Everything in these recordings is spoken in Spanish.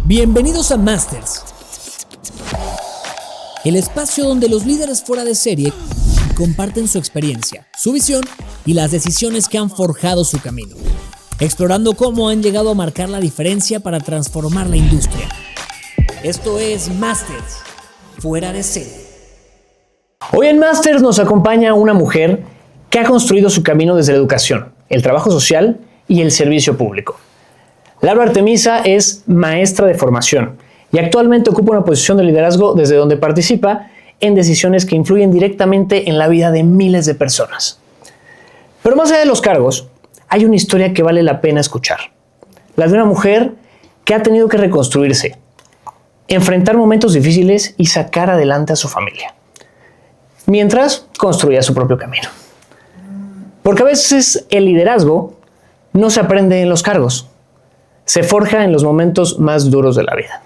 Bienvenidos a Masters, el espacio donde los líderes fuera de serie comparten su experiencia, su visión y las decisiones que han forjado su camino, explorando cómo han llegado a marcar la diferencia para transformar la industria. Esto es Masters, fuera de serie. Hoy en Masters nos acompaña una mujer que ha construido su camino desde la educación, el trabajo social y el servicio público. Laura Artemisa es maestra de formación y actualmente ocupa una posición de liderazgo desde donde participa en decisiones que influyen directamente en la vida de miles de personas. Pero más allá de los cargos, hay una historia que vale la pena escuchar. La de una mujer que ha tenido que reconstruirse, enfrentar momentos difíciles y sacar adelante a su familia, mientras construía su propio camino. Porque a veces el liderazgo no se aprende en los cargos, se forja en los momentos más duros de la vida.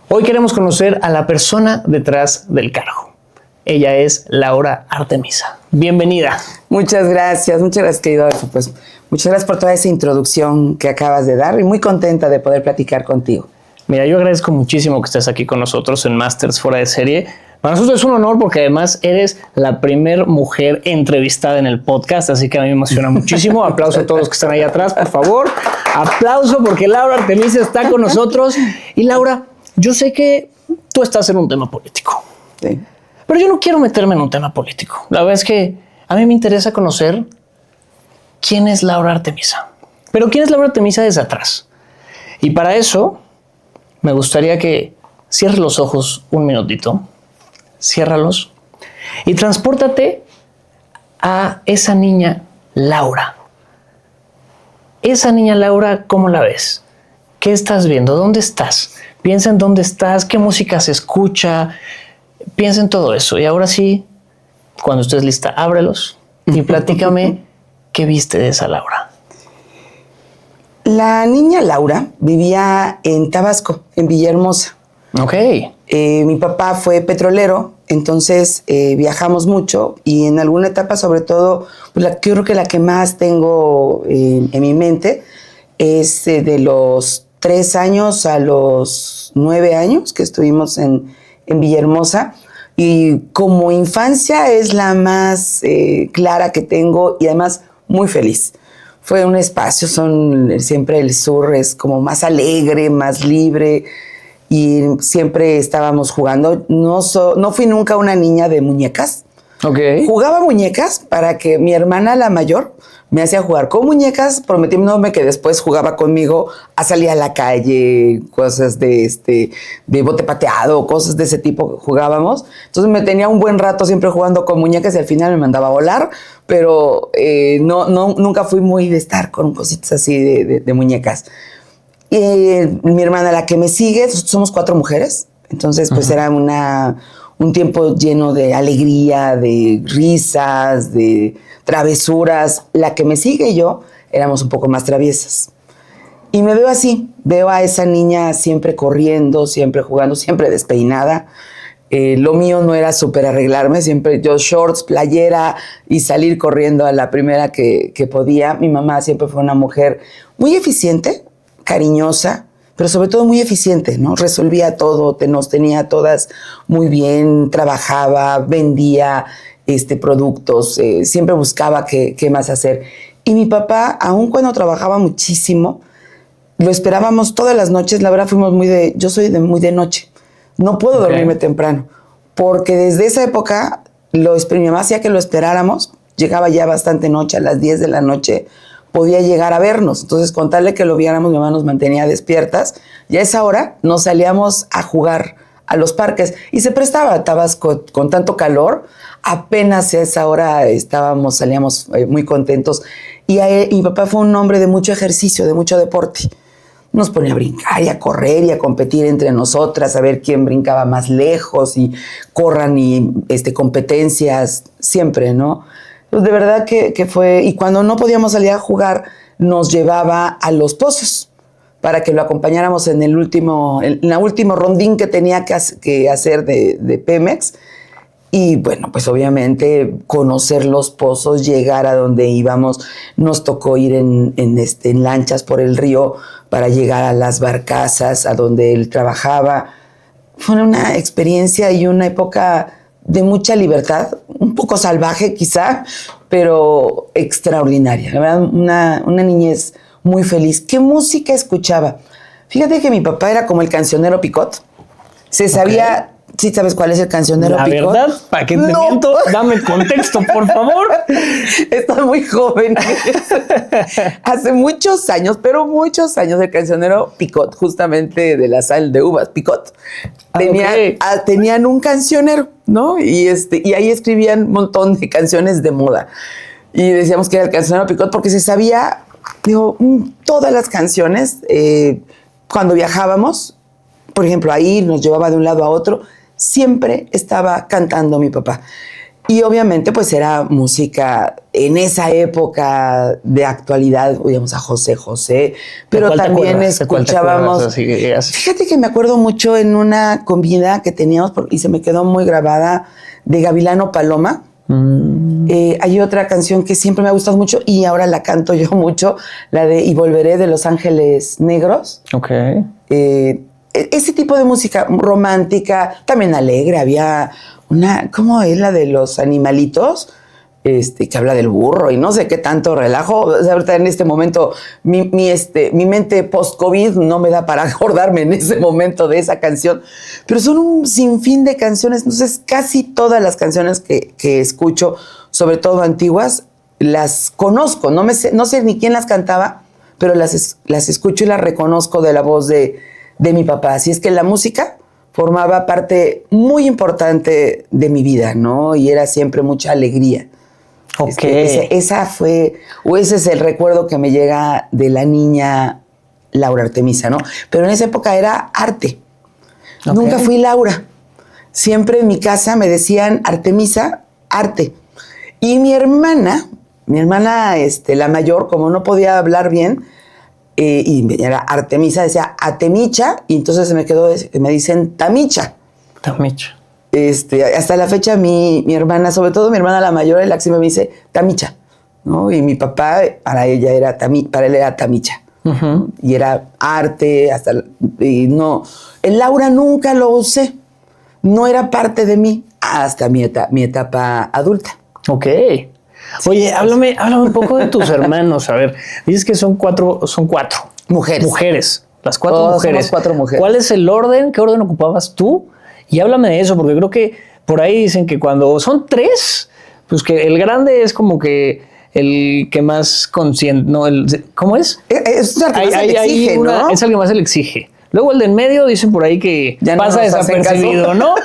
Hoy queremos conocer a la persona detrás del cargo. Ella es Laura Artemisa. Bienvenida. Muchas gracias, querido Adolfo. Pues, muchas gracias por toda esa introducción que acabas de dar y muy contenta de poder platicar contigo. Mira, yo agradezco muchísimo que estés aquí con nosotros en Masters Fuera de Serie. Para nosotros es un honor porque además eres la primera mujer entrevistada en el podcast, así que a mí me emociona muchísimo. Aplauso a todos los que están ahí atrás, por favor. Aplauso porque Laura Artemisa está con nosotros. Y Laura, yo sé que tú estás en un tema político. Sí. Pero yo no quiero meterme en un tema político. La verdad es que a mí me interesa conocer quién es Laura Artemisa. Pero quién es Laura Artemisa desde atrás. Y para eso me gustaría que cierres los ojos un minutito. Ciérralos y transpórtate a esa niña Laura. Esa niña Laura, ¿cómo la ves? ¿Qué estás viendo? ¿Dónde estás? Piensa en dónde estás, qué música se escucha. Piensa en todo eso. Y ahora sí, cuando estés lista, ábrelos y platícame qué viste de esa Laura. La niña Laura vivía en Tabasco, en Villahermosa. Ok. Mi papá fue petrolero, entonces viajamos mucho y en alguna etapa, sobre todo, pues yo creo que la que más tengo en mi mente es de los 3 años a los 9 años que estuvimos en Villahermosa. Y como infancia es la más clara que tengo y además muy feliz. Fue un espacio, siempre el sur es como más alegre, más libre. Y siempre estábamos jugando. No fui nunca una niña de muñecas. Okay. Jugaba muñecas para que mi hermana, la mayor, me hacía jugar con muñecas, prometiéndome que después jugaba conmigo a salir a la calle, cosas de bote pateado, cosas de ese tipo jugábamos. Entonces me tenía un buen rato siempre jugando con muñecas y al final me mandaba a volar, pero nunca fui muy de estar con cositas así de muñecas. Y mi hermana, la que me sigue, somos 4 mujeres, entonces pues era un tiempo lleno de alegría, de risas, de travesuras. La que me sigue y yo éramos un poco más traviesas. Y me veo así, veo a esa niña siempre corriendo, siempre jugando, siempre despeinada. Lo mío no era súper arreglarme, siempre yo shorts, playera y salir corriendo a la primera que podía. Mi mamá siempre fue una mujer muy eficiente, cariñosa, pero sobre todo muy eficiente, ¿no? Resolvía todo, nos tenía todas muy bien, trabajaba, vendía productos, siempre buscaba qué más hacer. Y mi papá, aun cuando trabajaba muchísimo, lo esperábamos todas las noches. La verdad yo soy muy de noche. No puedo dormirme temprano, porque desde esa época mi mamá hacía que lo esperáramos. Llegaba ya bastante noche, a las 10 de la noche, podía llegar a vernos. Entonces, con tal de que lo viéramos, mi mamá nos mantenía despiertas. Y a esa hora nos salíamos a jugar a los parques. Y se prestaba Tabasco con tanto calor. Apenas a esa hora salíamos muy contentos. Y mi papá fue un hombre de mucho ejercicio, de mucho deporte. Nos ponía a brincar y a correr y a competir entre nosotras, a ver quién brincaba más lejos y corran y competencias siempre, ¿no? Pues de verdad que fue... Y cuando no podíamos salir a jugar, nos llevaba a los pozos para que lo acompañáramos en la último rondín que tenía que hacer de Pemex. Y bueno, pues obviamente conocer Los Pozos, llegar a donde íbamos, nos tocó ir en lanchas por el río para llegar a las barcazas, a donde él trabajaba. Fue una experiencia y una época de mucha libertad, un poco salvaje quizá, pero extraordinaria. La verdad, una niñez muy feliz. ¿Qué música escuchaba? Fíjate que mi papá era como el cancionero Picot. Se sabía... ¿Sí sabes cuál es el cancionero Picot? La verdad, ¿para qué te miento? Dame contexto, por favor. Estás muy joven. Hace muchos años, pero muchos años, el cancionero Picot, justamente de la sal de uvas, Picot, tenían un cancionero, ¿no? Y ahí escribían un montón de canciones de moda. Y decíamos que era el cancionero Picot porque se sabía, todas las canciones. Cuando viajábamos, por ejemplo, ahí nos llevaba de un lado a otro, siempre estaba cantando mi papá. Y obviamente pues era música en esa época de actualidad, oíamos a José José, pero también escuchábamos... Fíjate que me acuerdo mucho en una comida que teníamos y se me quedó muy grabada, de Gavilano Paloma. Hay otra canción que siempre me ha gustado mucho y ahora la canto yo mucho, la de Y Volveré, de Los Ángeles Negros. Ok. Ese tipo de música romántica, también alegre. Había una, ¿cómo es la de los animalitos? Que habla del burro y no sé qué tanto relajo. O sea, ahorita en este momento, mi mente post-COVID no me da para acordarme en ese momento de esa canción. Pero son un sinfín de canciones. Entonces, casi todas las canciones que escucho, sobre todo antiguas, las conozco. No sé ni quién las cantaba, pero las escucho y las reconozco de la voz de mi papá. Así es que la música formaba parte muy importante de mi vida, ¿no? Y era siempre mucha alegría. Ok. Ese es el recuerdo que me llega de la niña Laura Artemisa, ¿no? Pero en esa época era arte. Okay. Nunca fui Laura. Siempre en mi casa me decían Artemisa, arte. Y mi hermana, la mayor, como no podía hablar bien, y era Artemisa, decía Atemicha, y entonces se me quedó, me dicen Tamicha. Tamicha. Hasta la fecha mi hermana, sobre todo mi hermana la mayor, la que siempre me dice Tamicha, ¿no? Y mi papá, para él era Tamicha. Uh-huh. Y era arte, no. El Laura nunca lo usé. No era parte de mí hasta mi etapa adulta. Ok. Oye, háblame un poco de tus hermanos. A ver, dices que son cuatro mujeres. Las cuatro mujeres. Somos 4 mujeres. ¿Cuál es el orden? ¿Qué orden ocupabas tú? Y háblame de eso, porque creo que por ahí dicen que cuando son 3, pues que el grande es como que el que más consciente, ¿no? ¿Cómo es? Es el que más se le exige, ¿no? Es el que más se le exige. Luego el de en medio dicen por ahí que ya pasa desapercibido, ¿no?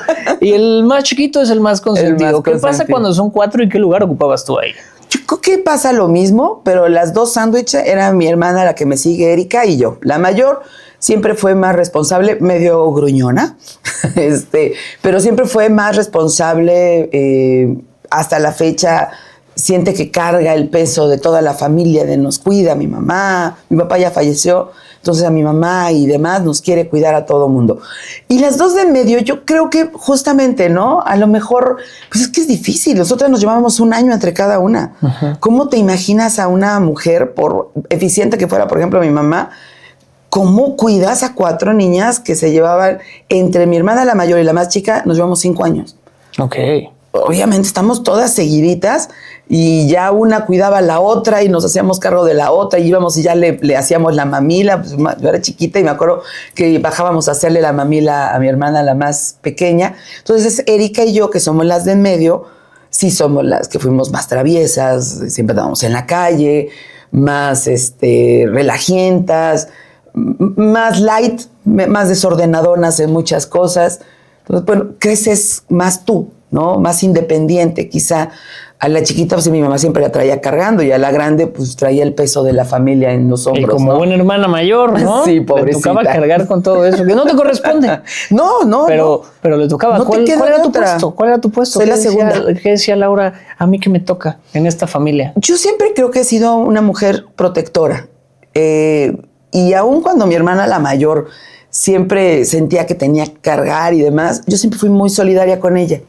Y el más chiquito es el más consentido. ¿Qué pasa cuando son 4 y qué lugar ocupabas tú ahí? Yo creo que pasa lo mismo, pero las 2 sándwiches eran mi hermana, la que me sigue, Erika, y yo. La mayor siempre fue más responsable, medio gruñona, pero siempre fue más responsable. Hasta la fecha siente que carga el peso de toda la familia, nos cuida mi mamá. Mi papá ya falleció, entonces a mi mamá y demás nos quiere cuidar a todo mundo. Y las 2 de en medio, yo creo que justamente, ¿no? A lo mejor, pues es que es difícil. Nosotras nos llevábamos 1 año entre cada una. Uh-huh. ¿Cómo te imaginas a una mujer, por eficiente que fuera, por ejemplo, mi mamá, cómo cuidas a 4 niñas que se llevaban, entre mi hermana la mayor y la más chica, nos llevamos 5 años? Ok. Obviamente estamos todas seguiditas y ya una cuidaba a la otra y nos hacíamos cargo de la otra y íbamos y ya le hacíamos la mamila. Pues yo era chiquita y me acuerdo que bajábamos a hacerle la mamila a mi hermana, la más pequeña. Entonces Erika y yo, que somos las de en medio, sí somos las que fuimos más traviesas, siempre estábamos en la calle, más relajientas, más light, más desordenadonas en muchas cosas. Entonces, bueno, creces más tú, ¿no? Más independiente, quizá. A la chiquita, pues mi mamá siempre la traía cargando, y a la grande, pues traía el peso de la familia en los hombros. Y como, ¿no?, buena hermana mayor, ¿no? Sí, pobrecita. Le tocaba cargar con todo eso, que no te corresponde. No. Pero le tocaba. No. ¿Cuál era tu puesto? Soy la segunda. ¿Qué decía Laura? A mí que me toca en esta familia. Yo siempre creo que he sido una mujer protectora. Y aun cuando mi hermana, la mayor, siempre sentía que tenía que cargar y demás. Yo siempre fui muy solidaria con ella.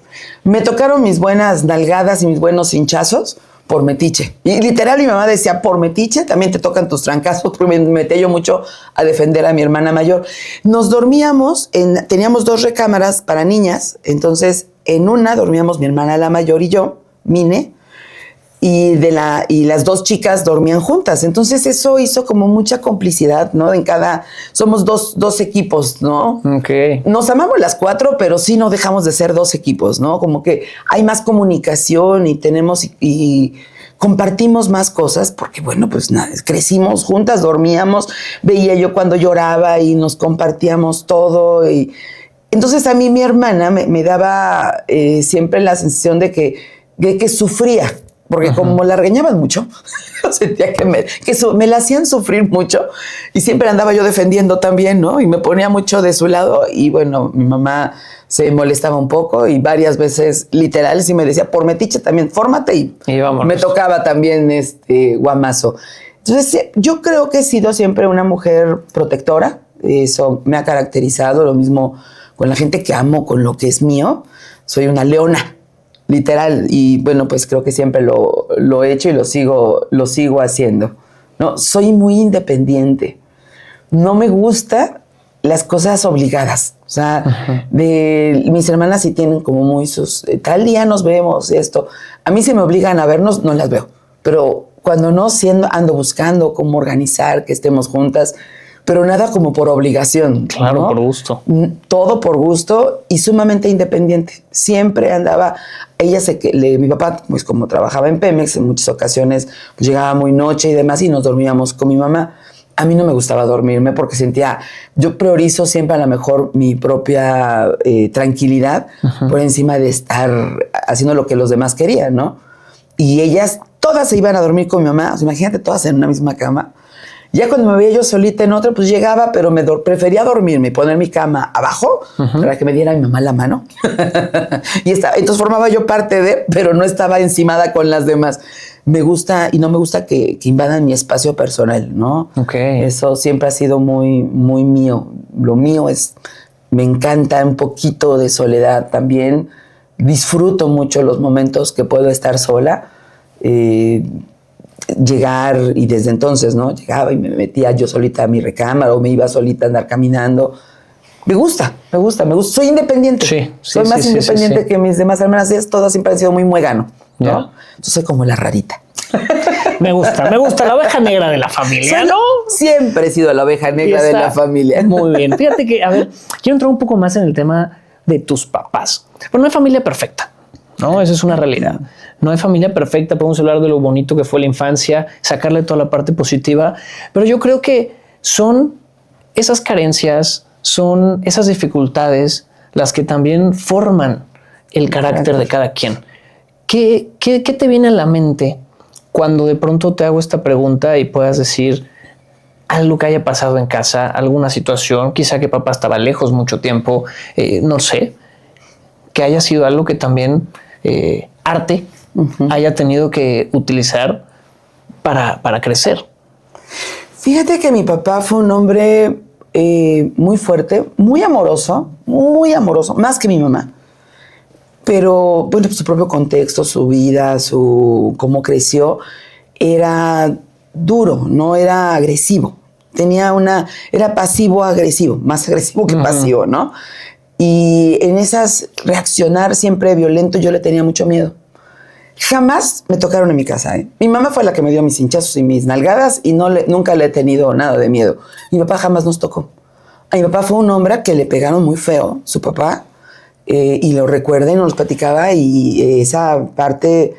Me tocaron mis buenas nalgadas y mis buenos hinchazos por metiche. Y literal mi mamá decía, por metiche también te tocan tus trancazos, porque me metí yo mucho a defender a mi hermana mayor. Nos dormíamos, teníamos 2 recámaras para niñas, entonces en una dormíamos mi hermana la mayor y yo, Mine, y las 2 chicas dormían juntas. Entonces eso hizo como mucha complicidad, ¿no? Somos dos equipos, ¿no? Okay. Nos amamos las 4, pero sí no dejamos de ser 2 equipos, ¿no? Como que hay más comunicación y tenemos y compartimos más cosas porque, bueno, pues nada, crecimos juntas, dormíamos, veía yo cuando lloraba y nos compartíamos todo. Y entonces a mí mi hermana me daba siempre la sensación de que sufría. Porque como la regañaban mucho, sentía que me la hacían sufrir mucho y siempre andaba yo defendiendo también, ¿no? Y me ponía mucho de su lado y bueno, mi mamá se molestaba un poco y varias veces, literal, sí me decía, por metiche también, fórmate y me tocaba también guamazo. Entonces, yo creo que he sido siempre una mujer protectora, eso me ha caracterizado, lo mismo con la gente que amo, con lo que es mío, soy una leona. Literal, y bueno, pues creo que siempre lo he hecho y lo sigo haciendo, ¿no? Soy muy independiente. No me gustan las cosas obligadas. O sea, mis hermanas sí tienen como muy tal día nos vemos, esto. A mí si me obligan a vernos, no las veo. Pero cuando no, ando buscando cómo organizar, que estemos juntas, pero nada como por obligación. Claro, ¿no? por gusto. Todo por gusto y sumamente independiente. Siempre andaba, mi papá, pues como trabajaba en Pemex, en muchas ocasiones pues llegaba muy noche y demás y nos dormíamos con mi mamá. A mí no me gustaba dormirme porque yo priorizo siempre a lo mejor mi propia tranquilidad por encima de estar haciendo lo que los demás querían, ¿no? Y ellas todas se iban a dormir con mi mamá, o sea, imagínate todas en una misma cama. Ya cuando me veía yo solita en otra, pues llegaba, pero prefería dormirme y poner mi cama abajo para que me diera mi mamá la mano. Entonces formaba yo parte pero no estaba encimada con las demás. Me gusta y no me gusta que invadan mi espacio personal, ¿no? Okay. Eso siempre ha sido muy, muy mío. Lo mío me encanta un poquito de soledad también. Disfruto mucho los momentos que puedo estar sola. Llegar y desde entonces, ¿no? Llegaba y me metía yo solita a mi recámara o me iba solita a andar caminando. Me gusta. Soy independiente. Soy más independiente que mis demás hermanas. Todas siempre han sido muy muégano, ¿no? Yeah. Entonces soy como la rarita. Me gusta la oveja negra de la familia, ¿no? Siempre he sido la oveja negra de la familia. Muy bien. Fíjate que, a ver, quiero entrar un poco más en el tema de tus papás. Pero no hay familia perfecta, ¿no? Esa es una realidad. No hay familia perfecta, podemos hablar de lo bonito que fue la infancia, sacarle toda la parte positiva, pero yo creo que son esas carencias, son esas dificultades las que también forman el carácter de cada quien. ¿Qué te viene a la mente cuando de pronto te hago esta pregunta y puedas decir algo que haya pasado en casa, alguna situación, quizá que papá estaba lejos mucho tiempo, no sé, que haya sido algo que también arte haya tenido que utilizar para crecer? Fíjate que mi papá fue un hombre muy fuerte, muy amoroso, más que mi mamá. Pero, bueno, su propio contexto, su vida, cómo creció, era duro, no era agresivo. Era pasivo-agresivo, más agresivo que pasivo, ¿no? Y en esas reaccionar siempre violento, yo le tenía mucho miedo. Jamás me tocaron en mi casa, ¿eh? Mi mamá fue la que me dio mis hinchazos y mis nalgadas y nunca le he tenido nada de miedo. Mi papá jamás nos tocó. A mi papá fue un hombre que le pegaron muy feo, su papá, y lo recuerda y nos platicaba y esa parte,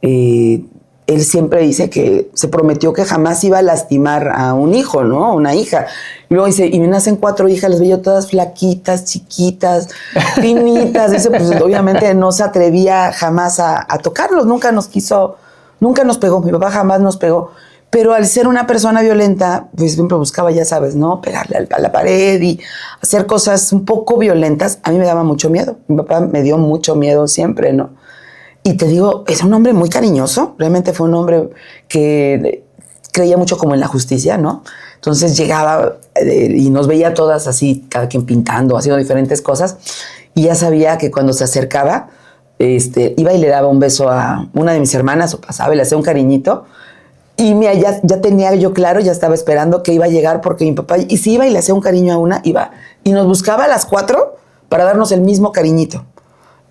él siempre dice que se prometió que jamás iba a lastimar a un hijo, ¿no? Una hija. Y luego dice, y me nacen 4 hijas, las veo todas flaquitas, chiquitas, finitas. Dice, pues obviamente no se atrevía jamás a tocarlos, nunca nos pegó, mi papá jamás nos pegó. Pero al ser una persona violenta, pues siempre buscaba, ya sabes, ¿no? Pegarle a la pared y hacer cosas un poco violentas. A mí me daba mucho miedo. Mi papá me dio mucho miedo siempre, ¿no? Y te digo, es un hombre muy cariñoso. Realmente fue un hombre que creía mucho como en la justicia, ¿no? Entonces llegaba y nos veía todas así, cada quien pintando, haciendo diferentes cosas. Y ya sabía que cuando se acercaba, iba y le daba un beso a una de mis hermanas, o pasaba y le hacía un cariñito. Y mira, ya tenía yo claro, ya estaba esperando que iba a llegar, porque mi papá, y si iba y le hacía un cariño a una, iba y nos buscaba a las 4 para darnos el mismo cariñito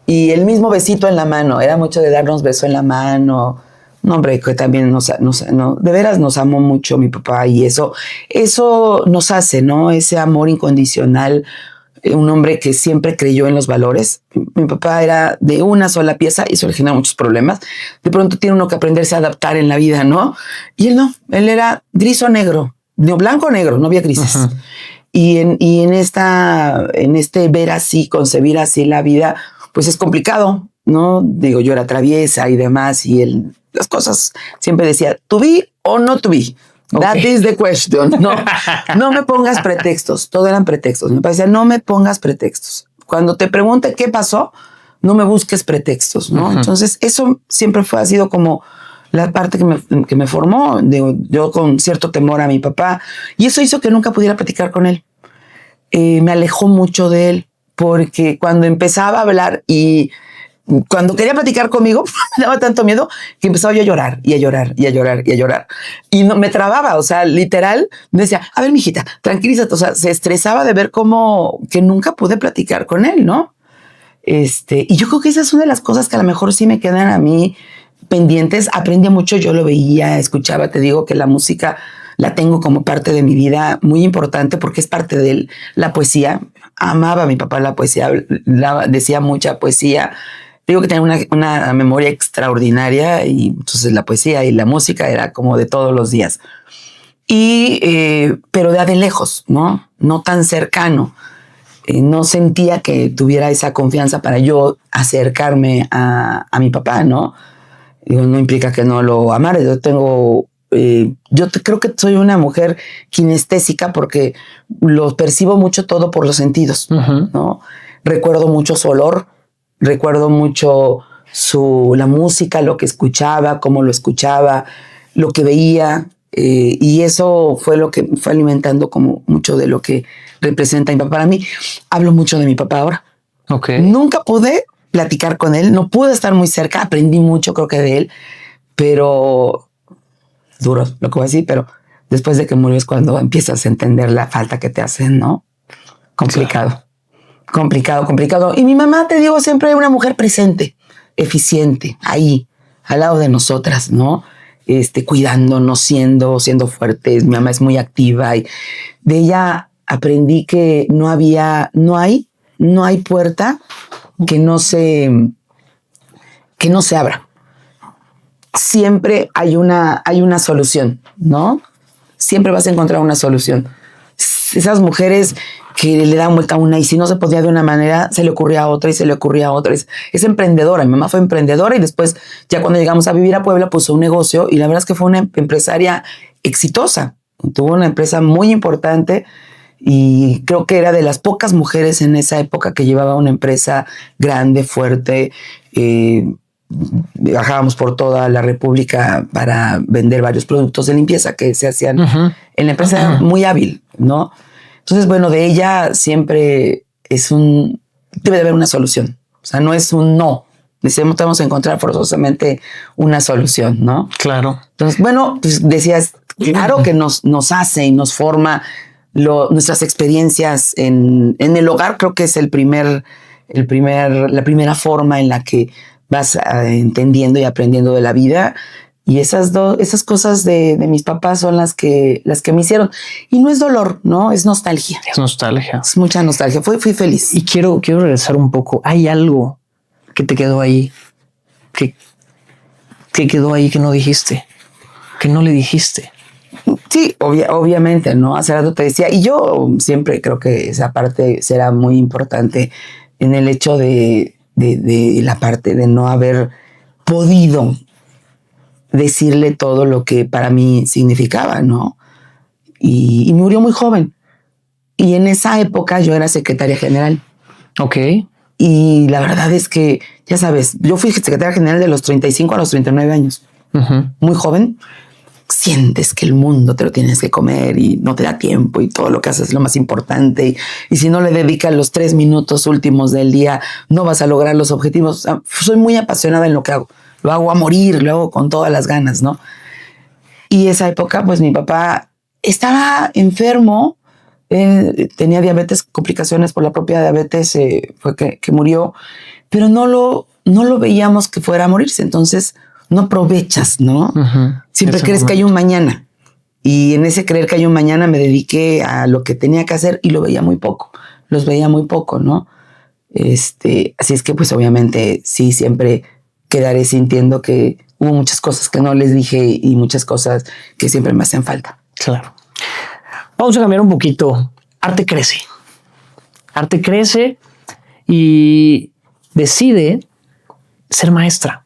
y el mismo besito en la mano. Era mucho de darnos beso en la mano. No, hombre, que también de veras nos amó mucho mi papá, y eso nos hace, ¿no? Ese amor incondicional. Un hombre que siempre creyó en los valores. Mi papá era de una sola pieza y eso le genera muchos problemas. De pronto tiene uno que aprenderse a adaptar en la vida, ¿no? Y él no, él era gris o negro, no, blanco o negro, no había grises. Uh-huh. Y en este ver así, concebir así la vida, pues es complicado, ¿no? Digo, yo era traviesa y demás, y él, las cosas siempre decía, ¿to be o no to be? That is the question. No me pongas pretextos. Todo eran pretextos. Me parecía, no me pongas pretextos. Cuando te pregunte qué pasó, no me busques pretextos, ¿no? Uh-huh. Entonces, eso siempre ha sido como la parte que me formó. Digo, yo con cierto temor a mi papá, y eso hizo que nunca pudiera platicar con él. Me alejó mucho de él, porque cuando empezaba a hablar y cuando quería platicar conmigo, me daba tanto miedo que empezaba yo a llorar y a llorar y a llorar y a llorar. Y no, me trababa, o sea, literal, me decía, a ver, mijita, tranquilízate. O sea, se estresaba de ver cómo que nunca pude platicar con él, ¿no? Y yo creo que esa es una de las cosas que a lo mejor sí me quedan a mí pendientes. Aprendí mucho, yo lo veía, escuchaba, te digo que la música la tengo como parte de mi vida muy importante, porque es parte de él. La poesía, amaba a mi papá la poesía, decía mucha poesía. Digo que tenía una memoria extraordinaria, y entonces la poesía y la música era como de todos los días. Pero de lejos, ¿no? No tan cercano. No sentía que tuviera esa confianza para yo acercarme a mi papá, ¿no? Digo, no implica que no lo amara. Yo creo que soy una mujer kinestésica, porque lo percibo mucho todo por los sentidos, uh-huh. ¿no? Recuerdo mucho su olor. Recuerdo mucho la música, lo que escuchaba, cómo lo escuchaba, lo que veía, y eso fue lo que fue alimentando como mucho de lo que representa mi papá para mí. Hablo mucho de mi papá ahora. Okay. Nunca pude platicar con él, no pude estar muy cerca, aprendí mucho creo que de él, pero duro lo que voy a decir, pero después de que murió es cuando empiezas a entender la falta que te hacen, ¿no? Complicado. Claro. Complicado. Y mi mamá, te digo, siempre era una mujer presente, eficiente, ahí, al lado de nosotras, ¿no? Cuidándonos, siendo fuertes. Mi mamá es muy activa, y de ella aprendí que no hay puerta que no se abra. Siempre hay una solución, ¿no? Siempre vas a encontrar una solución. Esas mujeres que le dan vuelta a una, y si no se podía de una manera, se le ocurría a otra y se le ocurría a otra. Es emprendedora. Mi mamá fue emprendedora, y después, ya cuando llegamos a vivir a Puebla, puso un negocio, y la verdad es que fue una empresaria exitosa. Tuvo una empresa muy importante, y creo que era de las pocas mujeres en esa época que llevaba una empresa grande, fuerte. Viajábamos por toda la República para vender varios productos de limpieza que se hacían uh-huh. en la empresa, uh-huh. muy hábil, ¿no? Entonces, bueno, de ella siempre debe de haber una solución. O sea, no es un no. Necesitamos encontrar forzosamente una solución, ¿no? Claro. Entonces, bueno, pues decías, claro que nos hace y nos forma nuestras experiencias en el hogar. Creo que es la primera forma en la que vas entendiendo y aprendiendo de la vida. Y esas cosas de mis papás son las que me hicieron. Y no es dolor, ¿no? Es nostalgia. Es nostalgia. Es mucha nostalgia. Fui feliz. Y quiero regresar un poco. ¿Hay algo que te quedó ahí? Que quedó ahí que no dijiste? Que no le dijiste. Sí, obviamente, ¿no? Hace rato te decía. Y yo siempre creo que esa parte será muy importante en el hecho de la parte de no haber podido decirle todo lo que para mí significaba, ¿no? Y murió muy joven. Y en esa época yo era secretaria general. Ok. Y la verdad es que, ya sabes, yo fui secretaria general de los 35 a los 39 años. Uh-huh. Muy joven. sientes que el mundo te lo tienes que comer y no te da tiempo y todo lo que haces es lo más importante. Y si no le dedicas los 3 minutos últimos del día, no vas a lograr los objetivos. O sea, soy muy apasionada en lo que hago. Lo hago a morir, lo hago con todas las ganas, ¿no? Y esa época, pues mi papá estaba enfermo, tenía diabetes, complicaciones por la propia diabetes, fue que murió, pero no lo veíamos que fuera a morirse. Entonces no aprovechas, ¿no? Siempre crees que hay un mañana. Y en ese creer que hay un mañana me dediqué a lo que tenía que hacer y lo veía muy poco. Los veía muy poco, ¿no? Así es que pues obviamente sí, siempre quedaré sintiendo que hubo muchas cosas que no les dije y muchas cosas que siempre me hacen falta. Claro. Vamos a cambiar un poquito. Arte crece. Arte crece y decide ser maestra.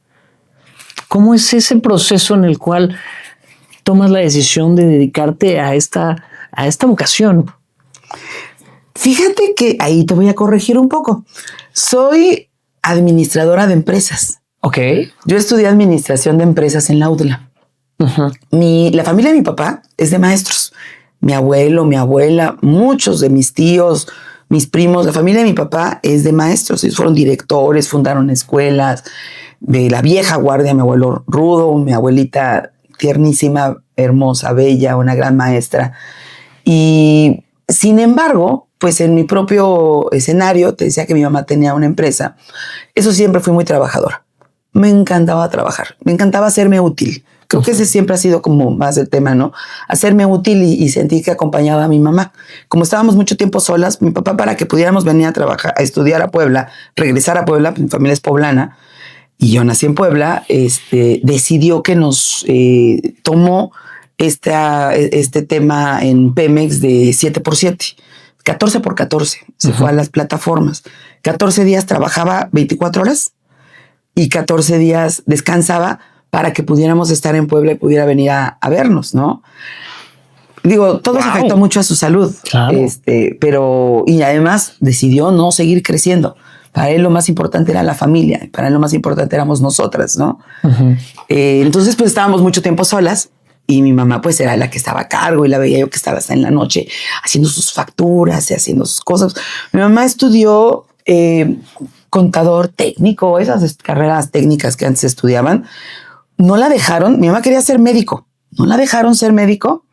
¿Cómo es ese proceso en el cual tomas la decisión de dedicarte a esta vocación? Fíjate que ahí te voy a corregir un poco. Soy administradora de empresas. Ok. Yo estudié administración de empresas en la UDLA. La familia de mi papá es de maestros. Mi abuelo, mi abuela, muchos de mis tíos, mis primos, la familia de mi papá es de maestros. Ellos fueron directores, fundaron escuelas de la vieja guardia. Mi abuelo Rudo, mi abuelita tiernísima, hermosa, bella, una gran maestra. Y sin embargo, pues en mi propio escenario, te decía que mi mamá tenía una empresa. Eso siempre fui muy trabajadora. Me encantaba trabajar, me encantaba hacerme útil. Creo que ese siempre ha sido como más el tema, ¿no? Hacerme útil y sentí que acompañaba a mi mamá. Como estábamos mucho tiempo solas, mi papá, para que pudiéramos venir a trabajar, a estudiar a Puebla, regresar a Puebla, mi familia es poblana, y yo nací en Puebla, decidió que nos tomó este tema en Pemex de 7x7, 14x14, se fue a las plataformas. 14 días trabajaba 24 horas y 14 días descansaba para que pudiéramos estar en Puebla y pudiera venir a vernos, ¿no? Digo, todo se afectó mucho a su salud, claro. Pero y además decidió no seguir creciendo. Para él lo más importante era la familia, para él lo más importante éramos nosotras, ¿no? Entonces pues estábamos mucho tiempo solas y mi mamá pues era la que estaba a cargo y la veía yo que estaba hasta en la noche haciendo sus facturas y haciendo sus cosas. Mi mamá estudió contador técnico, esas carreras técnicas que antes estudiaban. No la dejaron, mi mamá quería ser médico, no la dejaron ser médico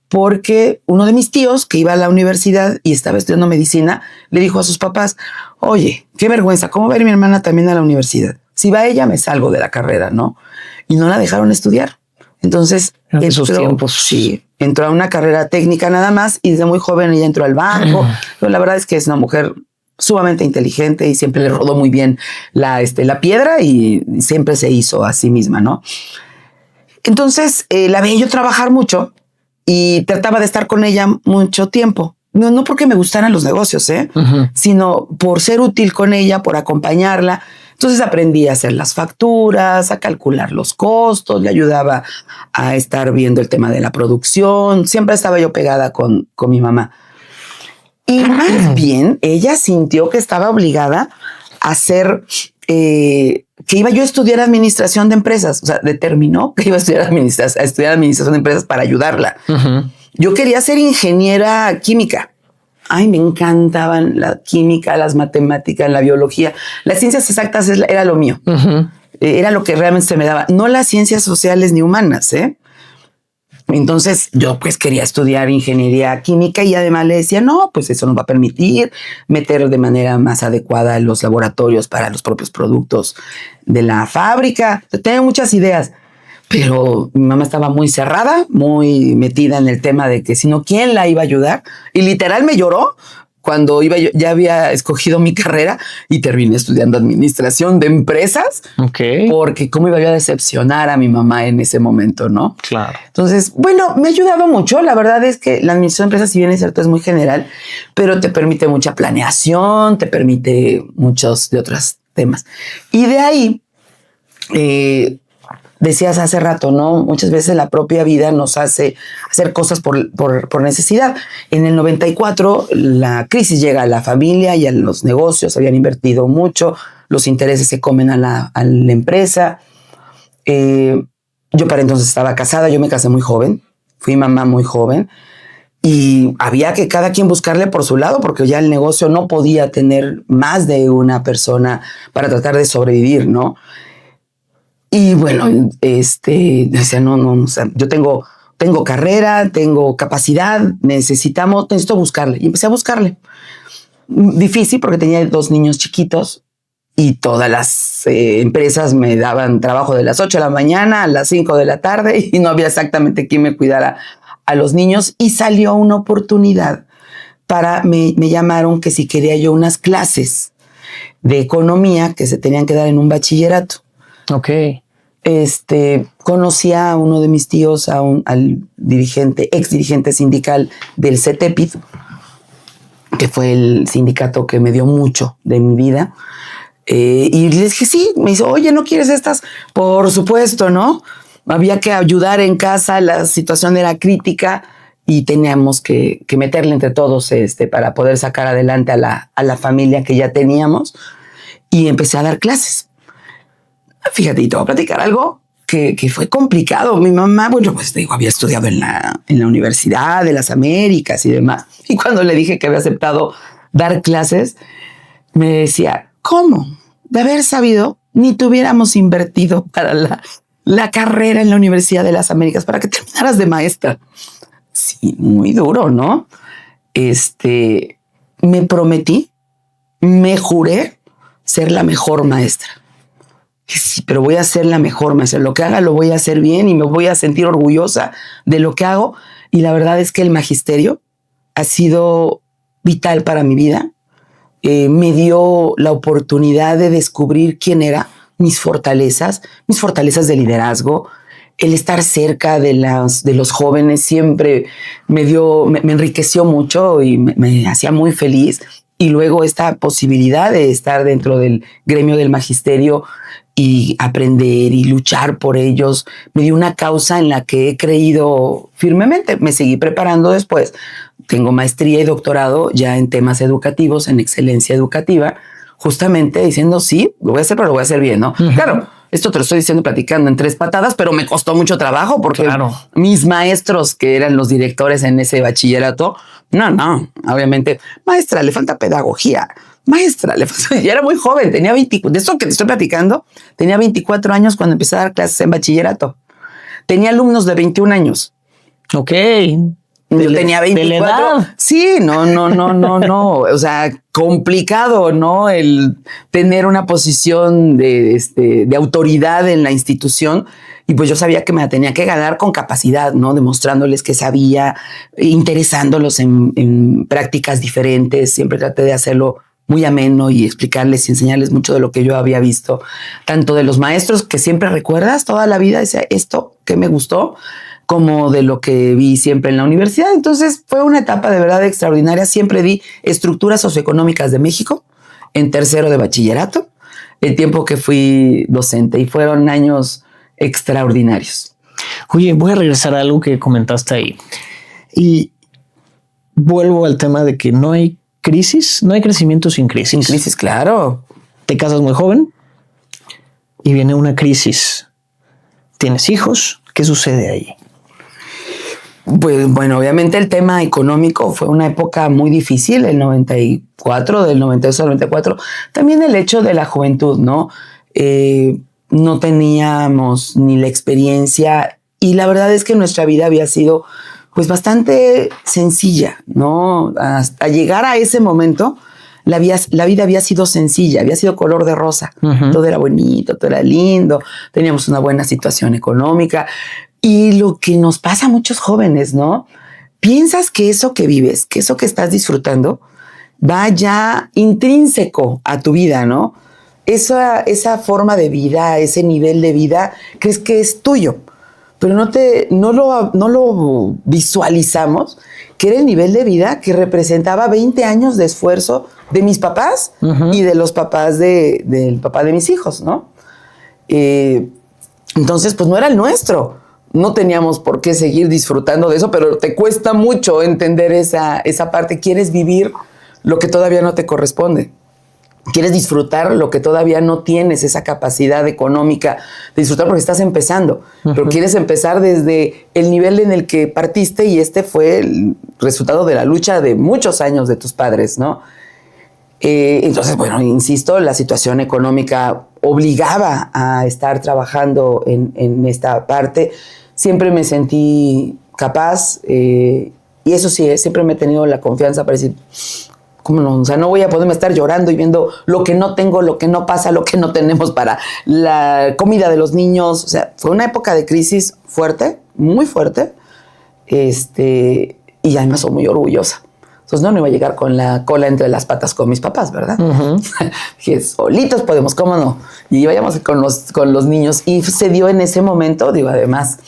porque uno de mis tíos que iba a la universidad y estaba estudiando medicina le dijo a sus papás, oye, qué vergüenza, ¿cómo va a ir mi hermana también a la universidad? Si va ella, me salgo de la carrera, ¿no? Y no la dejaron estudiar. Entonces, entró a una carrera técnica nada más y desde muy joven ella entró al banco. Pero la verdad es que es una mujer sumamente inteligente y siempre le rodó muy bien la piedra y siempre se hizo a sí misma, ¿no? Entonces la veía yo trabajar mucho y trataba de estar con ella mucho tiempo. No porque me gustaran los negocios, sino por ser útil con ella, por acompañarla. Entonces aprendí a hacer las facturas, a calcular los costos, le ayudaba a estar viendo el tema de la producción. Siempre estaba yo pegada con mi mamá. Y más bien, ella sintió que estaba obligada a hacer, que iba yo a estudiar administración de empresas. O sea, determinó que iba a estudiar administración de empresas para ayudarla. Yo quería ser ingeniera química. Ay, me encantaban la química, las matemáticas, la biología. Las ciencias exactas era lo mío. Era lo que realmente se me daba. No las ciencias sociales ni humanas, Entonces yo pues quería estudiar ingeniería química y además le decía, no, pues eso nos va a permitir meter de manera más adecuada los laboratorios para los propios productos de la fábrica. Tenía muchas ideas, pero mi mamá estaba muy cerrada, muy metida en el tema de que si no, ¿quién la iba a ayudar? Y literal me lloró cuando ya había escogido mi carrera y terminé estudiando administración de empresas. Porque cómo iba yo a decepcionar a mi mamá en ese momento, ¿no? Claro. Entonces, bueno, me ha ayudado mucho. La verdad es que la administración de empresas, si bien es cierto, es muy general, pero te permite mucha planeación, te permite muchos de otros temas. Y de ahí, decías hace rato, ¿no? Muchas veces la propia vida nos hace hacer cosas por necesidad. En el 94, la crisis llega a la familia y a los negocios, habían invertido mucho, los intereses se comen a la empresa. Yo para entonces estaba casada, yo me casé muy joven, fui mamá muy joven y había que cada quien buscarle por su lado porque ya el negocio no podía tener más de una persona para tratar de sobrevivir, ¿no? Y bueno, decía, no, o sea, yo tengo carrera, tengo capacidad, necesito buscarle. Y empecé a buscarle. Difícil porque tenía 2 niños chiquitos y todas las empresas me daban trabajo de las 8 de la mañana a las 5 de la tarde y no había exactamente quién me cuidara a los niños. Y salió una oportunidad me llamaron que si quería yo unas clases de economía que se tenían que dar en un bachillerato. Ok. Conocí a uno de mis tíos, al ex dirigente sindical del CETEPID, que fue el sindicato que me dio mucho de mi vida. Y le dije, sí, me dice, oye, ¿no quieres estas? Por supuesto, ¿no? Había que ayudar en casa, la situación era crítica y teníamos que meterle entre todos para poder sacar adelante a la familia que ya teníamos. Y empecé a dar clases. Fíjate, y te voy a platicar algo que fue complicado. Mi mamá, bueno, pues te digo, había estudiado en la Universidad de las Américas y demás. Y cuando le dije que había aceptado dar clases, me decía, ¿cómo? De haber sabido, ni te hubiéramos invertido para la carrera en la Universidad de las Américas para que terminaras de maestra. Sí, muy duro, ¿no? Me prometí, me juré ser la mejor maestra. Sí, pero voy a ser la mejor maestra. Lo que haga lo voy a hacer bien y me voy a sentir orgullosa de lo que hago. Y la verdad es que el magisterio ha sido vital para mi vida. Me dio la oportunidad de descubrir quién era, mis fortalezas de liderazgo. El estar cerca de los jóvenes siempre me enriqueció mucho y me hacía muy feliz. Y luego esta posibilidad de estar dentro del gremio del magisterio y aprender y luchar por ellos, me dio una causa en la que he creído firmemente. Me seguí preparando después. Tengo maestría y doctorado ya en temas educativos, en excelencia educativa, justamente diciendo, sí, lo voy a hacer, pero lo voy a hacer bien, ¿no? Uh-huh. Claro, esto te lo estoy diciendo platicando en 3 patadas, pero me costó mucho trabajo porque mis maestros, que eran los directores en ese bachillerato, no, obviamente, maestra, le falta pedagogía. Maestra, ya era muy joven, tenía 24, de eso que te estoy platicando, tenía 24 años cuando empecé a dar clases en bachillerato. Tenía alumnos de 21 años. Ok. Yo tenía 24. ¿De la edad? Sí, no. O sea, complicado, ¿no? El tener una posición de autoridad en la institución. Y pues yo sabía que me la tenía que ganar con capacidad, ¿no? Demostrándoles que sabía, interesándolos en prácticas diferentes. Siempre traté de hacerlo muy ameno y explicarles y enseñarles mucho de lo que yo había visto, tanto de los maestros que siempre recuerdas toda la vida, decía esto que me gustó, como de lo que vi siempre en la universidad. Entonces fue una etapa de verdad extraordinaria. Siempre di estructuras socioeconómicas de México en tercero de bachillerato, el tiempo que fui docente, y fueron años extraordinarios. Oye, voy a regresar a algo que comentaste ahí y vuelvo al tema de que no hay crisis, no hay crecimiento sin crisis. Sin crisis, claro. Te casas muy joven y viene una crisis. ¿Tienes hijos? ¿Qué sucede ahí? Pues bueno, obviamente el tema económico fue una época muy difícil, el 94, del 92 al 94. También el hecho de la juventud, ¿no? No teníamos ni la experiencia y la verdad es que nuestra vida había sido pues bastante sencilla, ¿no? Hasta llegar a ese momento, la vida había sido sencilla, había sido color de rosa. Uh-huh. Todo era bonito, todo era lindo, teníamos una buena situación económica. Y lo que nos pasa a muchos jóvenes, ¿no? Piensas que eso que vives, que eso que estás disfrutando, va ya intrínseco a tu vida, ¿no? Esa forma de vida, ese nivel de vida, crees que es tuyo. Pero no lo visualizamos, que era el nivel de vida que representaba 20 años de esfuerzo de mis papás uh-huh. y de los papás del papá de mis hijos, ¿no? Entonces, pues no era el nuestro. No teníamos por qué seguir disfrutando de eso, pero te cuesta mucho entender esa parte. Quieres vivir lo que todavía no te corresponde. quieres disfrutar lo que todavía no tienes, esa capacidad económica de disfrutar porque estás empezando, pero quieres empezar desde el nivel en el que partiste y este fue el resultado de la lucha de muchos años de tus padres, ¿no? Entonces, bueno, insisto, la situación económica obligaba a estar trabajando en esta parte. Siempre me sentí capaz y eso sí, siempre me he tenido la confianza para decir, ¿cómo no? O sea, no voy a poderme estar llorando y viendo lo que no tengo, lo que no pasa, lo que no tenemos para la comida de los niños. O sea, fue una época de crisis fuerte, muy fuerte, y además soy muy orgullosa. Entonces no iba a llegar con la cola entre las patas con mis papás, ¿verdad? Dije, solitos podemos, ¿cómo no? Y vayamos con los niños. Y se dio en ese momento, digo, además,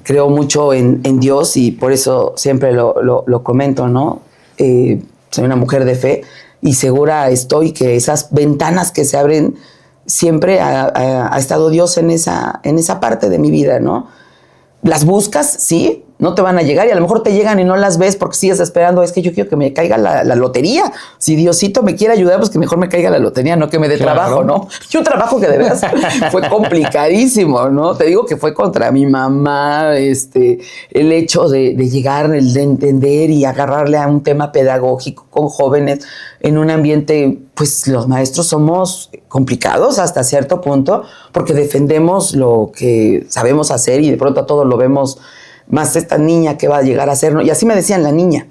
creo mucho en Dios y por eso siempre lo comento, ¿no? Soy una mujer de fe y segura estoy que esas ventanas que se abren siempre ha estado Dios en esa parte de mi vida, ¿no? Las buscas, sí, no te van a llegar y a lo mejor te llegan y no las ves porque sigues esperando, es que yo quiero que me caiga la lotería. Si Diosito me quiere ayudar, pues que mejor me caiga la lotería, no que me dé trabajo, ¿no? Y un trabajo que de veras fue complicadísimo, ¿no? Te digo que fue contra mi mamá, el hecho de llegar, el de entender y agarrarle a un tema pedagógico con jóvenes en un ambiente, pues los maestros somos complicados hasta cierto punto porque defendemos lo que sabemos hacer y de pronto a todos lo vemos más esta niña que va a llegar a ser, ¿no? Y así me decían la niña,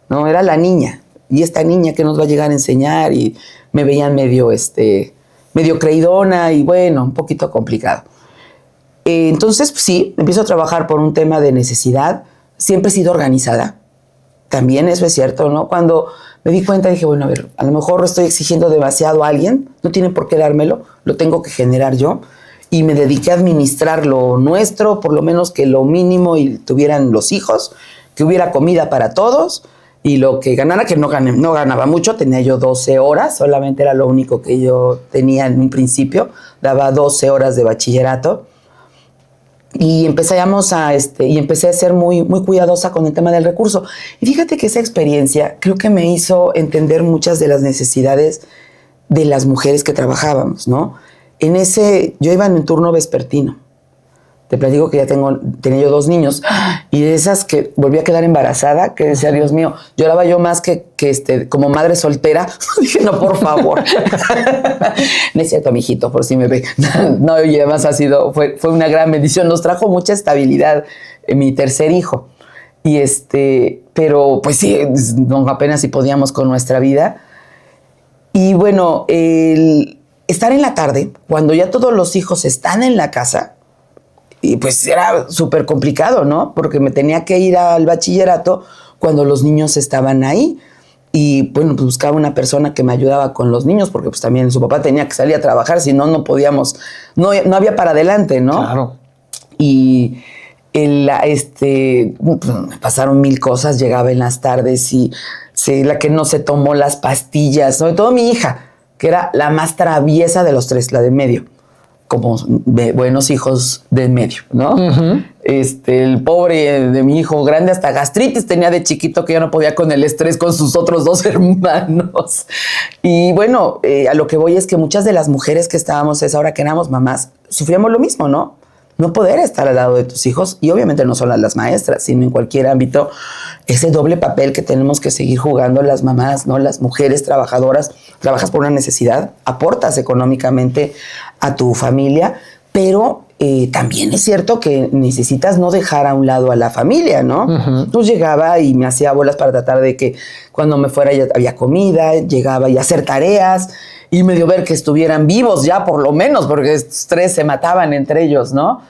¿no? Era la niña. Y esta niña que nos va a llegar a enseñar y me veían medio creidona y bueno, un poquito complicado. Entonces, pues, sí, empiezo a trabajar por un tema de necesidad. Siempre he sido organizada. También eso es cierto, ¿no? Cuando me di cuenta dije, bueno, a ver, a lo mejor estoy exigiendo demasiado a alguien, no tiene por qué dármelo, lo tengo que generar yo. Y me dediqué a administrar lo nuestro, por lo menos que lo mínimo y tuvieran los hijos, que hubiera comida para todos y lo que ganara, que no ganaba mucho, tenía yo 12 horas, solamente era lo único que yo tenía en un principio, daba 12 horas de bachillerato y empecé a ser muy, muy cuidadosa con el tema del recurso. Y fíjate que esa experiencia creo que me hizo entender muchas de las necesidades de las mujeres que trabajábamos, ¿no? Yo iba en un turno vespertino. Te platico que tenía yo 2 niños y de esas que volví a quedar embarazada, que decía, Dios mío, lloraba yo más que como madre soltera. Dije, no, por favor. No es cierto, mijito, por si me ve. No, y además fue una gran bendición. Nos trajo mucha estabilidad mi tercer hijo. Y pero pues sí, no, apenas si podíamos con nuestra vida. Y bueno, estar en la tarde, cuando ya todos los hijos están en la casa, y pues era súper complicado, ¿no? Porque me tenía que ir al bachillerato cuando los niños estaban ahí. Y bueno, pues buscaba una persona que me ayudaba con los niños, porque pues también su papá tenía que salir a trabajar, si no podíamos, no había para adelante, ¿no? Claro. Y me pasaron 1000 cosas, llegaba en las tardes y la que no se tomó las pastillas, sobre todo mi hija, que era la más traviesa de los 3, la de medio, como buenos hijos de medio, ¿no? Uh-huh. El pobre de mi hijo grande hasta gastritis tenía de chiquito, que ya no podía con el estrés con sus otros 2 hermanos. Y bueno, a lo que voy es que muchas de las mujeres que estábamos ahora que éramos mamás, sufríamos lo mismo, ¿no? No poder estar al lado de tus hijos, y obviamente no solo las maestras, sino en cualquier ámbito, ese doble papel que tenemos que seguir jugando las mamás, ¿no? Las mujeres trabajadoras, trabajas por una necesidad, aportas económicamente a tu familia, pero también es cierto que necesitas no dejar a un lado a la familia, ¿no? Uh-huh. Pues llegaba y me hacía bolas para tratar de que cuando me fuera ya había comida, llegaba y hacer tareas, y medio ver que estuvieran vivos ya por lo menos, porque estos 3 se mataban entre ellos, ¿no?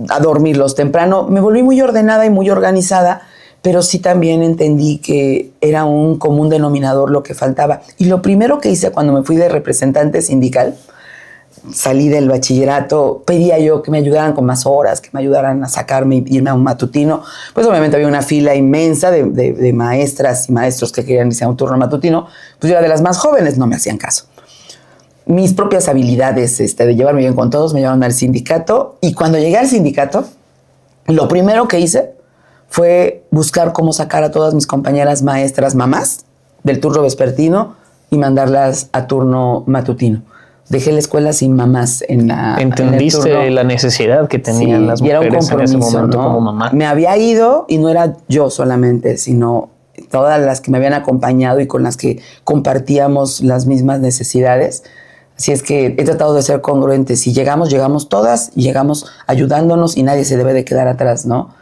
A dormirlos temprano. Me volví muy ordenada y muy organizada, pero sí también entendí que era un común denominador lo que faltaba. Y lo primero que hice cuando me fui de representante sindical, salí del bachillerato, pedía yo que me ayudaran con más horas, que me ayudaran a sacarme y irme a un matutino. Pues obviamente había una fila inmensa de maestras y maestros que querían irse a un turno matutino. Pues yo era de las más jóvenes, no me hacían caso. Mis propias habilidades de llevarme bien con todos me llevaron al sindicato, y cuando llegué al sindicato, lo primero que hice fue buscar cómo sacar a todas mis compañeras maestras mamás del turno vespertino y mandarlas a turno matutino. Dejé la escuela sin mamás Entendiste en el turno. la necesidad que tenían Sí, las y era un mujeres en ese compromiso, momento, ¿no? como mamá. Me había ido y no era yo solamente, sino todas las que me habían acompañado y con las que compartíamos las mismas necesidades. Así es que he tratado de ser congruente. Si llegamos, llegamos todas, y llegamos ayudándonos y nadie se debe de quedar atrás, ¿no?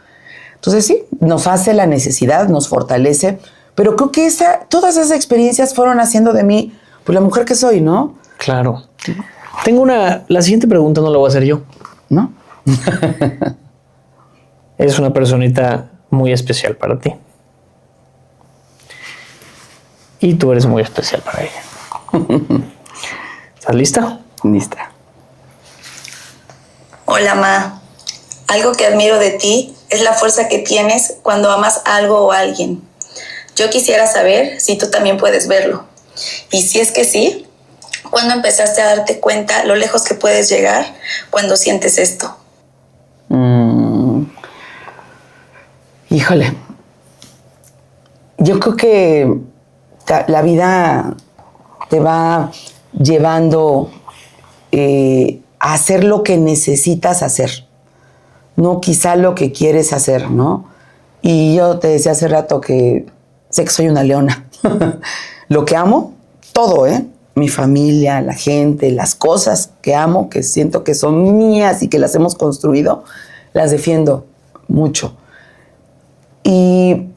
Entonces sí, nos hace la necesidad, nos fortalece, pero creo que todas esas experiencias fueron haciendo de mí pues la mujer que soy, ¿no? Claro. Tengo la siguiente pregunta, no la voy a hacer yo. ¿No? Es una personita muy especial para ti. Y tú eres muy especial para ella. ¿Estás lista? Lista. Hola, Ma. Algo que admiro de ti es la fuerza que tienes cuando amas algo o a alguien. Yo quisiera saber si tú también puedes verlo. Y si es que sí, ¿cuándo empezaste a darte cuenta lo lejos que puedes llegar cuando sientes esto? Híjole. Yo creo que la vida te va llevando a hacer lo que necesitas hacer, no quizá lo que quieres hacer, ¿no? Y yo te decía hace rato que sé que soy una leona. Lo que amo, todo, mi familia, la gente, las cosas que amo, que siento que son mías y que las hemos construido, las defiendo mucho. Y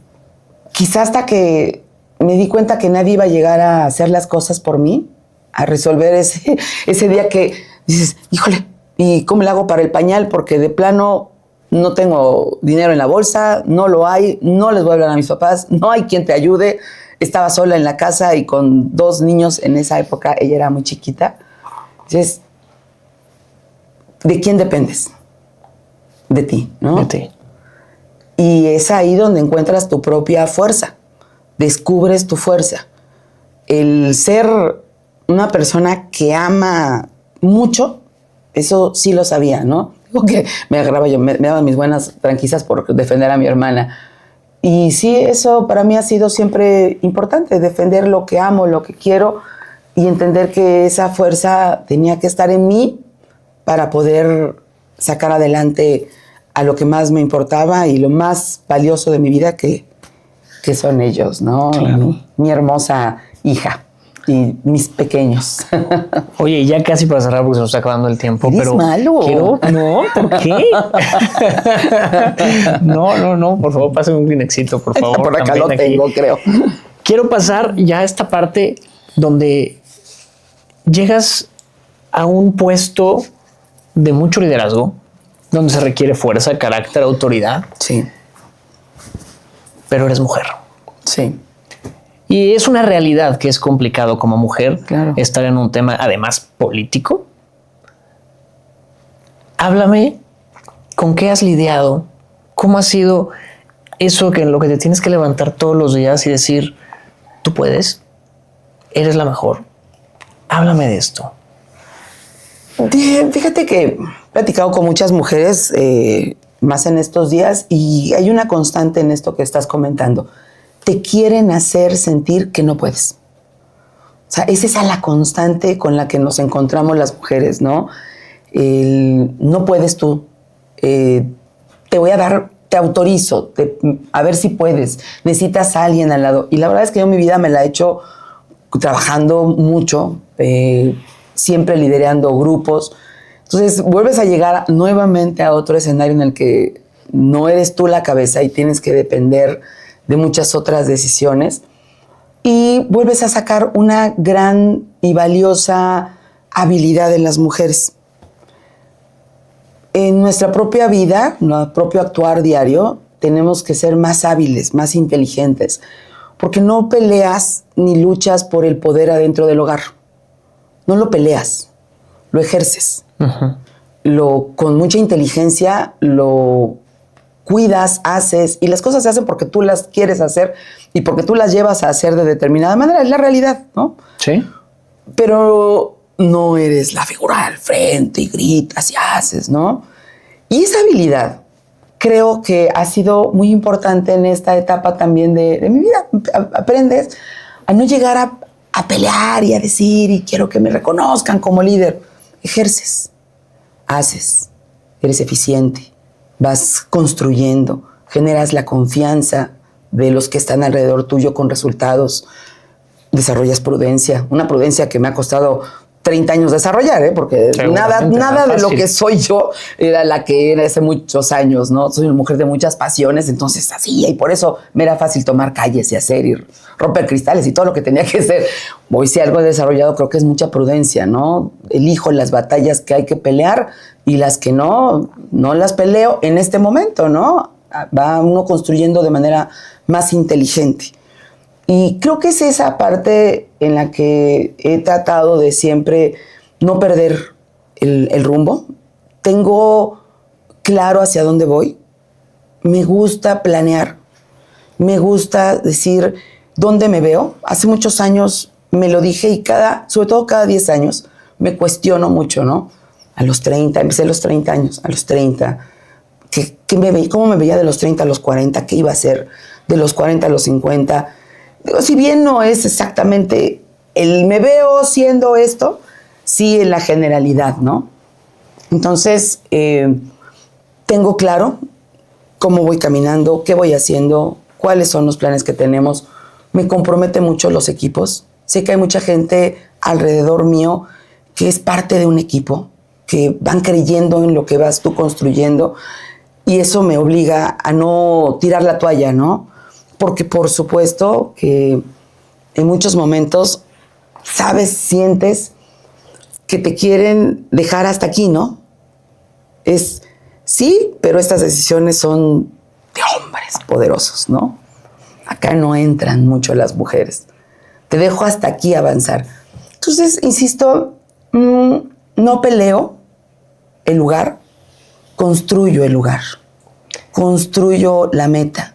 quizá hasta que me di cuenta que nadie iba a llegar a hacer las cosas por mí, a resolver ese día que dices, híjole, ¿y cómo le hago para el pañal? Porque de plano no tengo dinero en la bolsa, no lo hay, no les voy a hablar a mis papás, no hay quien te ayude. Estaba sola en la casa y con 2 niños en esa época, ella era muy chiquita. Entonces, ¿de quién dependes? De ti, ¿no? De ti. Y es ahí donde encuentras tu propia fuerza, descubres tu fuerza. El ser una persona que ama mucho, eso sí lo sabía, ¿no? Digo que me agarraba yo, me daban mis buenas tranquilizas por defender a mi hermana. Y sí, eso para mí ha sido siempre importante, defender lo que amo, lo que quiero y entender que esa fuerza tenía que estar en mí para poder sacar adelante a lo que más me importaba y lo más valioso de mi vida que son ellos, ¿no? Claro. Mi hermosa hija y mis pequeños. Oye, ya casi para cerrar porque se nos está acabando el tiempo, Eres pero malo. No, ¿por qué? No, por favor, pásame un Kleenexito, por favor. Por acá también lo tengo, creo. Quiero pasar ya a esta parte donde llegas a un puesto de mucho liderazgo, donde se requiere fuerza, carácter, autoridad, Sí, pero eres mujer. sí. Y es una realidad que es complicado como mujer Claro. estar en un tema, además, político. Háblame, ¿con qué has lidiado? ¿Cómo ha sido eso que en lo que te tienes que levantar todos los días y decir, tú puedes, eres la mejor? Háblame de esto. Fíjate que he platicado con muchas mujeres más en estos días y hay una constante en esto que estás comentando. Te quieren hacer sentir que no puedes. O sea, es esa la constante con la que nos encontramos las mujeres, ¿no? No puedes tú. Te voy a dar, te autorizo, a ver si puedes. Necesitas a alguien al lado. Y la verdad es que yo mi vida me la he hecho trabajando mucho, siempre liderando grupos. Entonces vuelves a llegar nuevamente a otro escenario en el que no eres tú la cabeza y tienes que depender de muchas otras decisiones y vuelves a sacar una gran y valiosa habilidad en las mujeres. En nuestra propia vida, nuestro propio actuar diario, tenemos que ser más hábiles, más inteligentes, porque no peleas ni luchas por el poder adentro del hogar. No lo peleas, lo ejerces. Con mucha inteligencia lo cuidas, haces, y las cosas se hacen porque tú las quieres hacer y porque tú las llevas a hacer de determinada manera. Es la realidad, ¿no? Sí. Pero no eres la figura al frente y gritas y haces, ¿no? Y esa habilidad creo que ha sido muy importante en esta etapa también de mi vida. Aprendes a no llegar a a pelear y a decir, y quiero que me reconozcan como líder. Ejerces, haces, eres eficiente, vas construyendo, generas la confianza de los que están alrededor tuyo con resultados, desarrollas prudencia, una prudencia que me ha costado 30 años desarrollar, porque nada de lo que soy yo era la que era hace muchos años, ¿no? Soy una mujer de muchas pasiones, entonces así, y por eso me era fácil tomar calles y hacer, y romper cristales y todo lo que tenía que hacer. Hoy si algo he desarrollado creo que es mucha prudencia, ¿no? Elijo las batallas que hay que pelear y las que no las peleo en este momento, ¿no? Va uno construyendo de manera más inteligente. Y creo que es esa parte en la que he tratado de siempre no perder el rumbo. Tengo claro hacia dónde voy. Me gusta planear. Me gusta decir dónde me veo. Hace muchos años me lo dije y sobre todo cada 10 años me cuestiono mucho, ¿no? A los 30, empecé a los 30 años, a los 30. ¿Cómo me veía de los 30 a los 40? ¿Qué iba a hacer de los 40 a los 50? Digo, si bien no es exactamente me veo siendo esto, sí en la generalidad, ¿no? Entonces, tengo claro cómo voy caminando, qué voy haciendo, cuáles son los planes que tenemos. Me compromete mucho los equipos. Sé que hay mucha gente alrededor mío que es parte de un equipo, que van creyendo en lo que vas tú construyendo, y eso me obliga a no tirar la toalla, ¿no? Porque por supuesto que en muchos momentos sientes que te quieren dejar hasta aquí, ¿no? Sí, pero estas decisiones son de hombres poderosos, ¿no? Acá no entran mucho las mujeres. Te dejo hasta aquí avanzar. Entonces, insisto, no peleo el lugar, construyo el lugar, construyo la meta,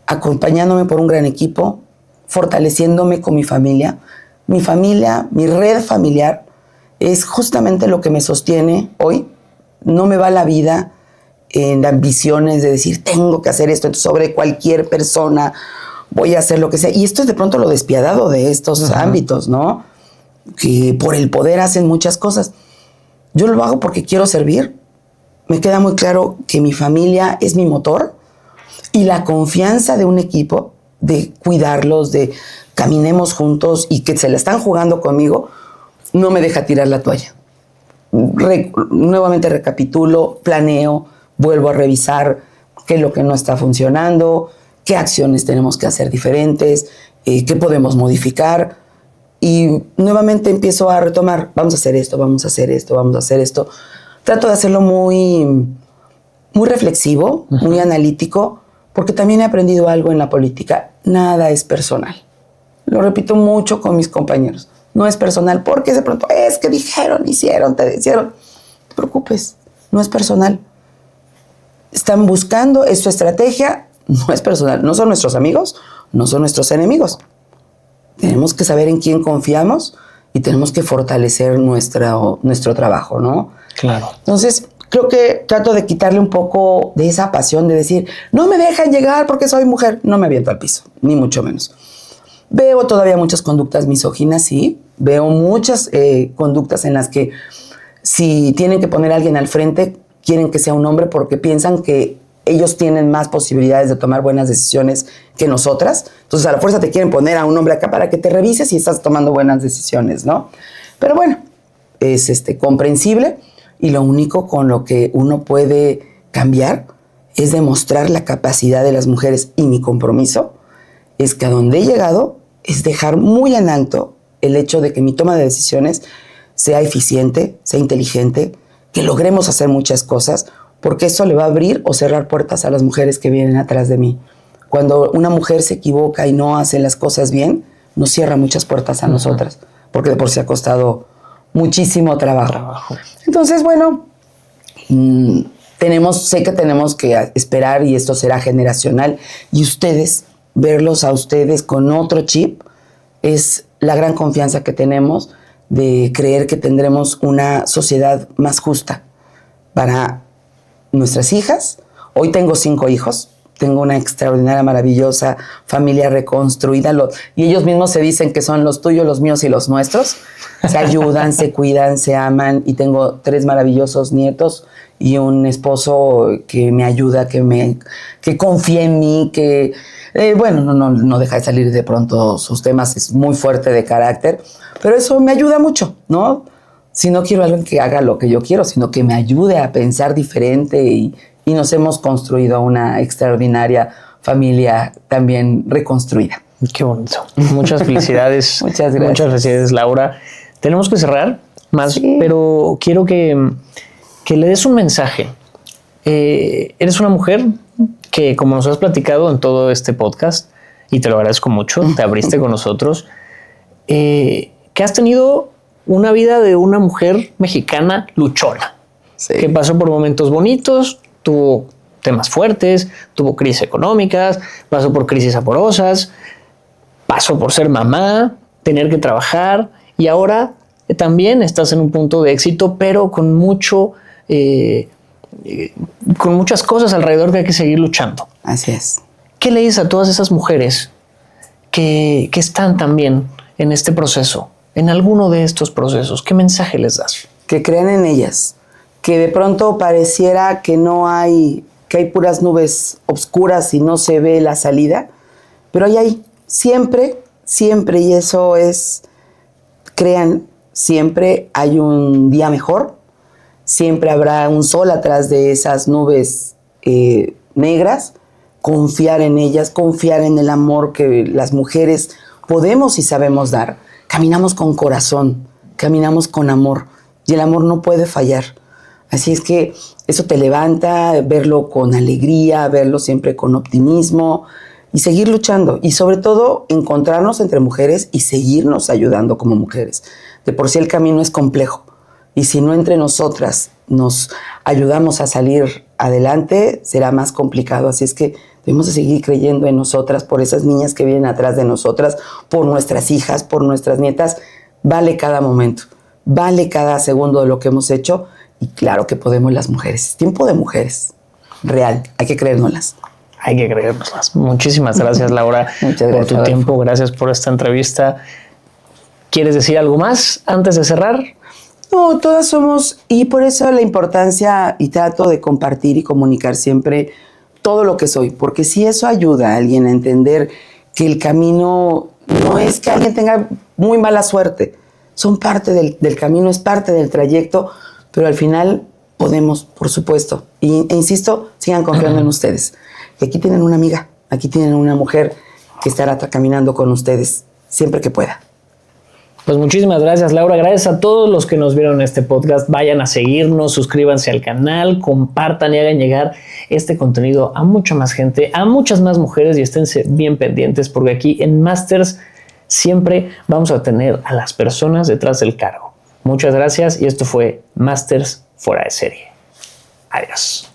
acompañándome por un gran equipo, fortaleciéndome con mi familia. Mi familia, mi red familiar, es justamente lo que me sostiene hoy. No me va la vida en ambiciones de decir, tengo que hacer esto sobre cualquier persona, voy a hacer lo que sea. Y esto es de pronto lo despiadado de estos ámbitos, ¿no? Que por el poder hacen muchas cosas. Yo lo hago porque quiero servir. Me queda muy claro que mi familia es mi motor, y la confianza de un equipo, de cuidarlos, de caminemos juntos y que se la están jugando conmigo, no me deja tirar la toalla. Nuevamente recapitulo, planeo, vuelvo a revisar qué es lo que no está funcionando, qué acciones tenemos que hacer diferentes, qué podemos modificar, y nuevamente empiezo a retomar, vamos a hacer esto, vamos a hacer esto, vamos a hacer esto. Trato de hacerlo muy reflexivo, muy analítico, porque también he aprendido algo en la política. Nada es personal. Lo repito mucho con mis compañeros. No es personal, porque de pronto es que dijeron, hicieron, te hicieron. No te preocupes, no es personal. Están buscando, es su estrategia, no es personal. No son nuestros amigos, no son nuestros enemigos. Tenemos que saber en quién confiamos y tenemos que fortalecer nuestro trabajo, ¿no? Claro. Entonces, creo que trato de quitarle un poco de esa pasión de decir, no me dejan llegar porque soy mujer. No me aviento al piso, ni mucho menos. Veo todavía muchas conductas misóginas, sí. Veo muchas conductas en las que si tienen que poner a alguien al frente, quieren que sea un hombre porque piensan que ellos tienen más posibilidades de tomar buenas decisiones que nosotras. Entonces, a la fuerza te quieren poner a un hombre acá para que te revises si estás tomando buenas decisiones, ¿no? Pero bueno, es comprensible. Y lo único con lo que uno puede cambiar es demostrar la capacidad de las mujeres, y mi compromiso es que a donde he llegado es dejar muy en alto el hecho de que mi toma de decisiones sea eficiente, sea inteligente, que logremos hacer muchas cosas, porque eso le va a abrir o cerrar puertas a las mujeres que vienen atrás de mí. Cuando una mujer se equivoca y no hace las cosas bien, nos cierra muchas puertas a nosotras, porque de por sí ha costado muchísimo trabajo. Entonces, bueno, sé que tenemos que esperar, y esto será generacional, y verlos a ustedes con otro chip, es la gran confianza que tenemos de creer que tendremos una sociedad más justa para nuestras hijas. Hoy tengo 5 hijos, tengo una extraordinaria, maravillosa familia reconstruida. Y ellos mismos se dicen que son los tuyos, los míos y los nuestros. Se ayudan, se cuidan, se aman. Y tengo 3 maravillosos nietos y un esposo que me ayuda, que confía en mí, que, no deja de salir de pronto sus temas. Es muy fuerte de carácter. Pero eso me ayuda mucho, ¿no? Si no quiero a alguien que haga lo que yo quiero, sino que me ayude a pensar diferente y nos hemos construido una extraordinaria familia también reconstruida. Qué bonito. Muchas felicidades. Muchas gracias. Muchas felicidades, Laura. Tenemos que cerrar más, sí, pero quiero que le des un mensaje. Eres una mujer que, como nos has platicado en todo este podcast, y te lo agradezco mucho, te abriste con nosotros, que has tenido una vida de una mujer mexicana luchona, sí, que pasó por momentos bonitos, tuvo temas fuertes, tuvo crisis económicas, pasó por crisis amorosas, pasó por ser mamá, tener que trabajar, y ahora también estás en un punto de éxito, pero con muchas cosas alrededor que hay que seguir luchando. Así es. ¿Qué le dices a todas esas mujeres que están también en este proceso, en alguno de estos procesos? ¿Qué mensaje les das? Que crean en ellas, que de pronto pareciera que que hay puras nubes oscuras y no se ve la salida, pero hay siempre, y eso es, crean, siempre hay un día mejor, siempre habrá un sol atrás de esas nubes negras. Confiar en ellas, confiar en el amor que las mujeres podemos y sabemos dar. Caminamos con corazón, caminamos con amor, y el amor no puede fallar. Así es que eso te levanta, verlo con alegría, verlo siempre con optimismo y seguir luchando. Y sobre todo, encontrarnos entre mujeres y seguirnos ayudando como mujeres. De por sí el camino es complejo. Y si no entre nosotras nos ayudamos a salir adelante, será más complicado. Así es que debemos de seguir creyendo en nosotras, por esas niñas que vienen atrás de nosotras, por nuestras hijas, por nuestras nietas. Vale cada momento, vale cada segundo de lo que hemos hecho. Y claro que podemos las mujeres. Es tiempo de mujeres. Real. Hay que creérnoslas. Hay que creérnoslas. Muchísimas gracias, Laura, por tu tiempo. Gracias por esta entrevista. ¿Quieres decir algo más antes de cerrar? No, todas somos, y por eso la importancia, y trato de compartir y comunicar siempre todo lo que soy, porque si eso ayuda a alguien a entender que el camino no es que alguien tenga muy mala suerte, son parte del camino, es parte del trayecto, pero al final podemos, por supuesto, e insisto, sigan confiando en ustedes. Y aquí tienen una amiga, aquí tienen una mujer que estará caminando con ustedes siempre que pueda. Pues muchísimas gracias, Laura. Gracias a todos los que nos vieron en este podcast. Vayan a seguirnos, suscríbanse al canal, compartan y hagan llegar este contenido a mucha más gente, a muchas más mujeres, y esténse bien pendientes porque aquí en Masters siempre vamos a tener a las personas detrás del cargo. Muchas gracias y esto fue Masters Fuera de Serie. Adiós.